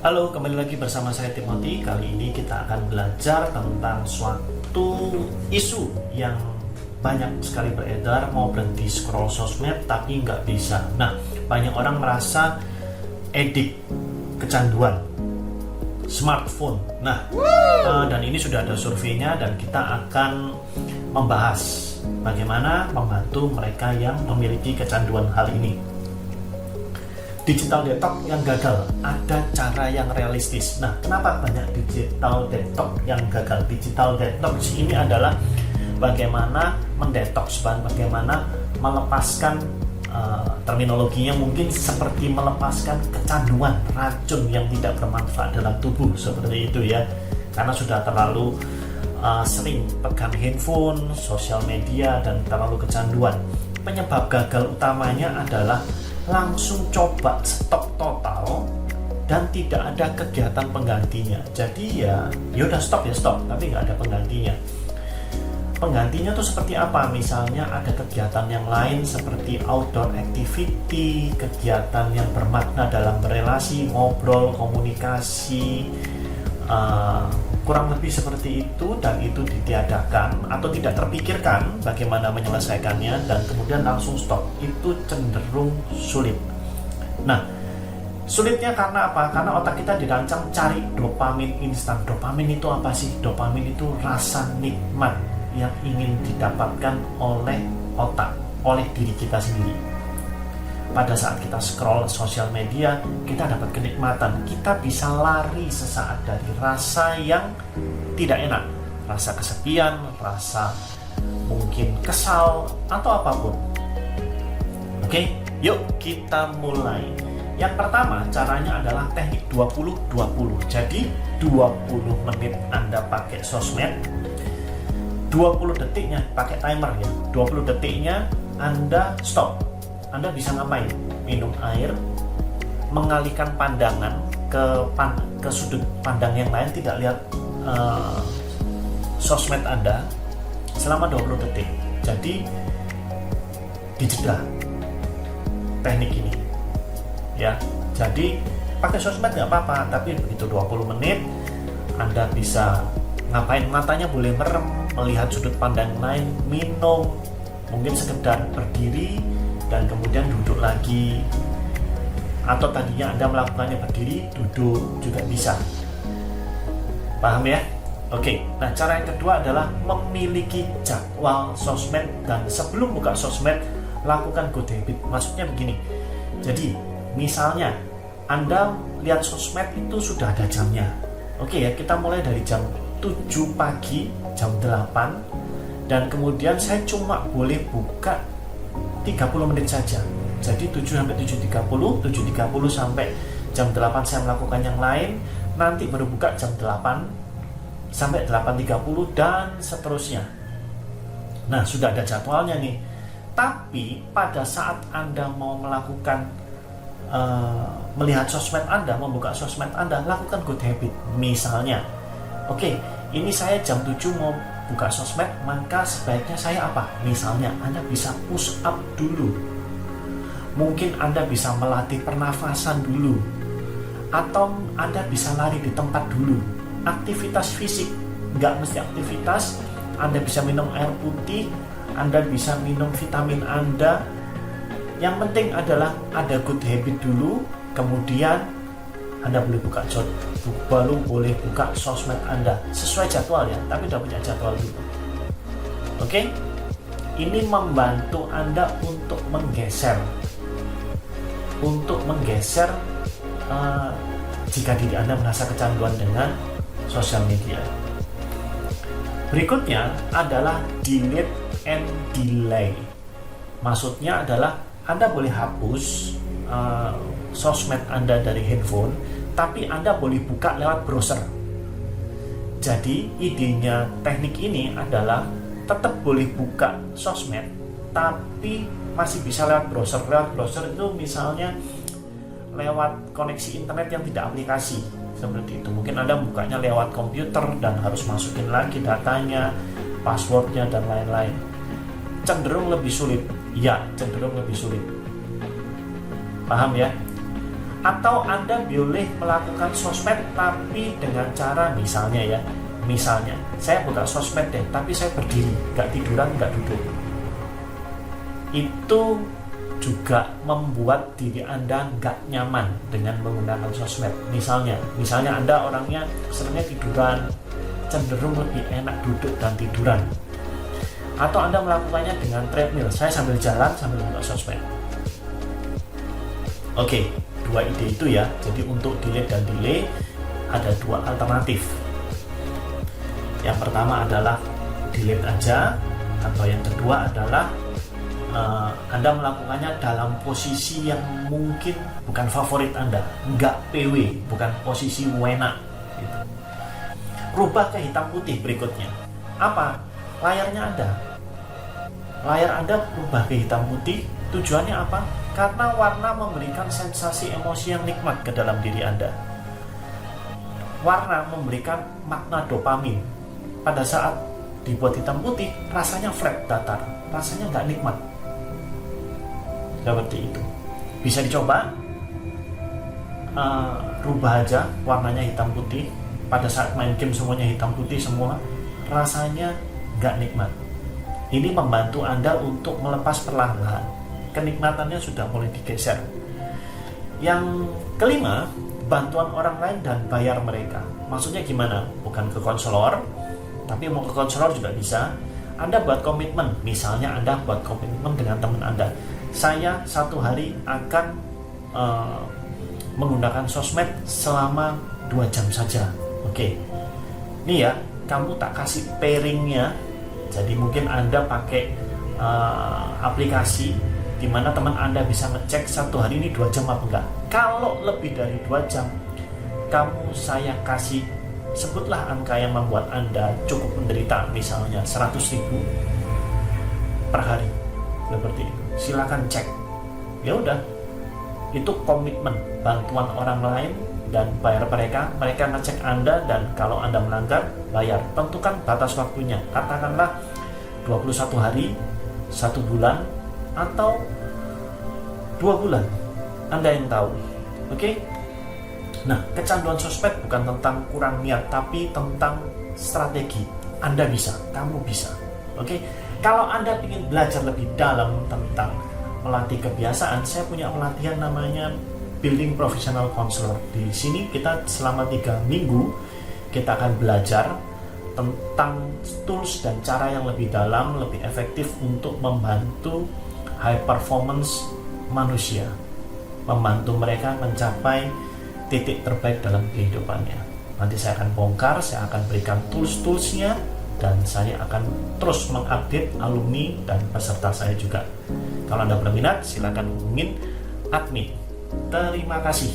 Halo, kembali lagi bersama saya Timothy. Kali ini kita akan belajar tentang suatu isu yang banyak sekali beredar, mau berhenti scroll sosmed tapi nggak bisa. Nah, banyak orang merasa edik, kecanduan smartphone. Nah, dan ini sudah ada surveinya dan kita akan membahas bagaimana membantu mereka yang memiliki kecanduan hal ini. Digital detox yang gagal, ada cara yang realistis. Nah, kenapa banyak digital detox yang gagal? Digital detox ini adalah bagaimana mendetoks, bagaimana melepaskan terminologinya mungkin seperti melepaskan kecanduan racun yang tidak bermanfaat dalam tubuh, seperti itu ya. Karena sudah terlalu sering pegang handphone, sosial media, dan terlalu kecanduan. Penyebab gagal utamanya adalah langsung coba stop total dan tidak ada kegiatan penggantinya. Jadi ya udah stop, tapi nggak ada penggantinya. Penggantinya tuh seperti apa? Misalnya ada kegiatan yang lain seperti outdoor activity, kegiatan yang bermakna dalam berelasi, ngobrol, komunikasi, kurang lebih seperti itu, dan itu ditiadakan atau tidak terpikirkan bagaimana menyelesaikannya dan kemudian langsung stop. Itu cenderung sulit. Nah, sulitnya karena apa? Karena otak kita dirancang cari dopamin instan. Dopamin itu apa sih? Dopamin itu rasa nikmat yang ingin didapatkan oleh otak, oleh diri kita sendiri. Pada saat kita scroll sosial media, kita dapat kenikmatan. Kita bisa lari sesaat dari rasa yang tidak enak, rasa kesepian, rasa mungkin kesal, atau apapun. Oke, yuk kita mulai. Yang pertama, caranya adalah teknik 20-20. Jadi 20 menit Anda pakai sosmed, 20 detiknya pakai timer ya. 20 detiknya Anda stop. Anda bisa ngapain? Minum air, mengalihkan pandangan ke sudut pandang yang lain, tidak lihat sosmed Anda selama 20 detik. Jadi dijeda teknik ini ya. Jadi pakai sosmed nggak apa-apa, tapi begitu 20 menit Anda bisa ngapain? Matanya boleh merem, melihat sudut pandang lain, minum, mungkin sekedar berdiri dan kemudian duduk lagi, atau tadinya Anda melakukannya berdiri, duduk juga bisa. Paham ya? Oke, nah cara yang kedua adalah memiliki jadwal sosmed, dan sebelum buka sosmed lakukan good habit. Maksudnya begini, jadi misalnya Anda lihat sosmed itu sudah ada jamnya. Oke ya, kita mulai dari jam 7 pagi, jam 8, dan kemudian saya cuma boleh buka 30 menit saja. Jadi 7 sampai 7.30, 7.30 sampai jam 8 saya melakukan yang lain, nanti baru buka jam 8 sampai 8.30 dan seterusnya. Nah, sudah ada jadwalnya nih. Tapi pada saat Anda mau melakukan melihat sosmed Anda, membuka sosmed Anda, lakukan good habit. Misalnya, oke, ini saya jam 7 mau buka sosmed, maka sebaiknya saya apa? Misalnya Anda bisa push up dulu, mungkin Anda bisa melatih pernafasan dulu, atau Anda bisa lari di tempat dulu. Aktivitas fisik, nggak mesti aktivitas. Anda bisa minum air putih, Anda bisa minum vitamin Anda. Yang penting adalah ada good habit dulu, kemudian Anda boleh buka baru boleh buka sosmed Anda sesuai jadwal ya, tapi udah punya jadwal dulu. Oke? Ini membantu Anda untuk menggeser jika diri Anda merasa kecanduan dengan sosial media. Berikutnya adalah delete and delay. Maksudnya adalah Anda boleh hapus sosmed Anda dari handphone, tapi Anda boleh buka lewat browser. Jadi idenya teknik ini adalah tetap boleh buka sosmed, tapi masih bisa lewat browser. Lewat browser itu misalnya lewat koneksi internet yang tidak aplikasi, seperti itu. Mungkin Anda bukanya lewat komputer dan harus masukin lagi datanya, passwordnya, dan lain-lain. Cenderung lebih sulit. Ya, cenderung lebih sulit. Paham ya? Atau Anda boleh melakukan sosmed tapi dengan cara misalnya saya buka sosmed deh, tapi saya berdiri, nggak tiduran, nggak duduk. Itu juga membuat diri Anda nggak nyaman dengan menggunakan sosmed. Misalnya Anda orangnya seringnya tiduran, cenderung lebih enak duduk dan tiduran. Atau Anda melakukannya dengan treadmill, saya sambil jalan sambil buka sosmed. Oke, 2 ide itu ya. Jadi untuk delete dan delay ada 2 alternatif. Yang pertama adalah delete aja, atau yang kedua adalah Anda melakukannya dalam posisi yang mungkin bukan favorit Anda, nggak PW, bukan posisi wena gitu. Rubah ke hitam putih berikutnya. Apa? Layar Anda rubah ke hitam putih. Tujuannya apa? Karena warna memberikan sensasi emosi yang nikmat ke dalam diri Anda. Warna memberikan makna dopamin. Pada saat dibuat hitam putih, rasanya flat, datar, rasanya nggak nikmat. Seperti itu. Bisa dicoba. Rubah aja warnanya hitam putih. Pada saat main game semuanya hitam putih semua, rasanya nggak nikmat. Ini membantu Anda untuk melepas perlahan-lahan. Kenikmatannya sudah mulai digeser. Yang kelima, bantuan orang lain dan bayar mereka. Maksudnya gimana? Bukan ke konselor, tapi mau ke konselor juga bisa. Anda buat komitmen, misalnya Anda buat komitmen dengan teman Anda. Saya 1 hari akan menggunakan sosmed selama 2 jam saja. Oke. Ini ya, kamu tak kasih pairingnya. Jadi mungkin Anda pakai aplikasi di mana teman Anda bisa ngecek 1 hari ini 2 jam apa enggak. Kalau lebih dari 2 jam, saya kasih, sebutlah angka yang membuat Anda cukup menderita, misalnya 100.000 per hari. Seperti itu. Silakan cek. Ya udah. Itu komitmen, bantuan orang lain dan bayar mereka ngecek Anda, dan kalau Anda melanggar, bayar. Tentukan batas waktunya. Katakanlah 21 hari, 1 bulan, atau 2 bulan. Anda yang tahu. Oke? Nah, kecanduan sosmed bukan tentang kurang niat, tapi tentang strategi. Anda bisa, kamu bisa. Oke? Kalau Anda ingin belajar lebih dalam tentang melatih kebiasaan, saya punya pelatihan namanya Building Professional Counselor. Di sini kita selama 3 minggu kita akan belajar tentang tools dan cara yang lebih dalam, lebih efektif untuk membantu high performance manusia, membantu mereka mencapai titik terbaik dalam kehidupannya. Nanti saya akan bongkar, saya akan berikan tools-toolsnya, dan saya akan terus mengupdate alumni dan peserta saya juga. Kalau Anda berminat, silakan hubungin admin. Terima kasih.